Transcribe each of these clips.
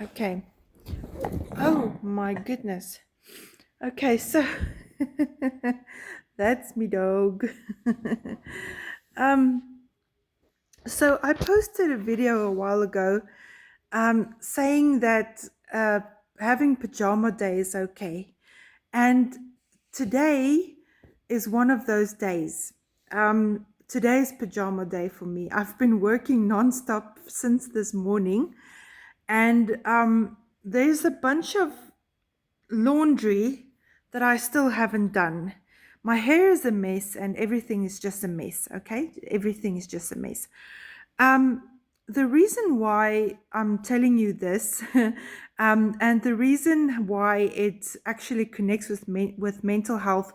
Okay. Oh my goodness. Okay, so that's me dog. um, so I posted a video a while ago saying that having pajama day is okay. And today is one of those days. Today's pajama day for me. I've been working nonstop since this morning, and there's a bunch of laundry that I still haven't done. My hair is a mess and everything is just a mess, okay? Everything is just a mess. Um, the reason why I'm telling you this, and the reason why it actually connects with mental health,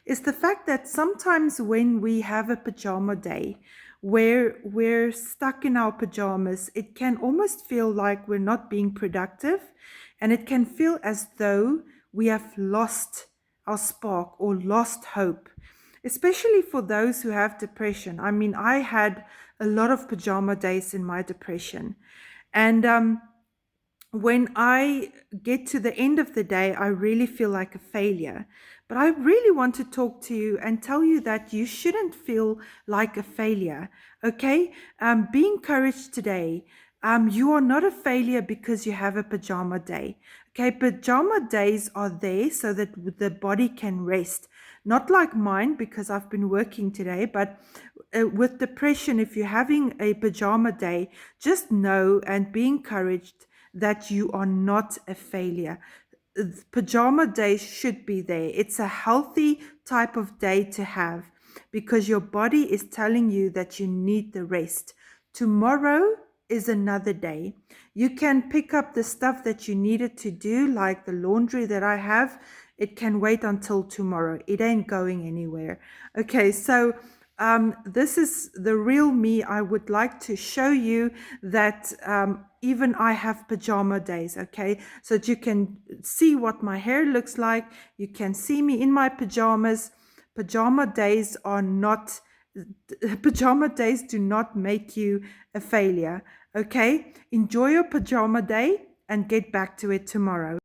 is the fact that sometimes when we have a pajama day, where we're stuck in our pajamas, it can almost feel like we're not being productive, and it can feel as though we have lost our spark or lost hope, especially for those who have depression. I mean, I had a lot of pajama days in my depression. And when I get to the end of the day, I really feel like a failure. But I really want to talk to you and tell you that you shouldn't feel like a failure. Okay? Be encouraged today. You are not a failure because you have a pajama day. Okay, pajama days are there so that the body can rest. Not like mine because I've been working today, but with depression, if you're having a pajama day, just know and be encouraged that you are not a failure. Pajama days should be there. It's a healthy type of day to have because your body is telling you that you need the rest. Tomorrow is another day. You can pick up the stuff that you needed to do, like the laundry that I have. It can wait until tomorrow. It ain't going anywhere. Okay, so this is the real me. I would like to show you that even I have pajama days, okay? So that you can see what my hair looks like. You can see me in my pajamas. Pajama days are not, pajama days do not make you a failure, okay? Enjoy your pajama day and get back to it tomorrow.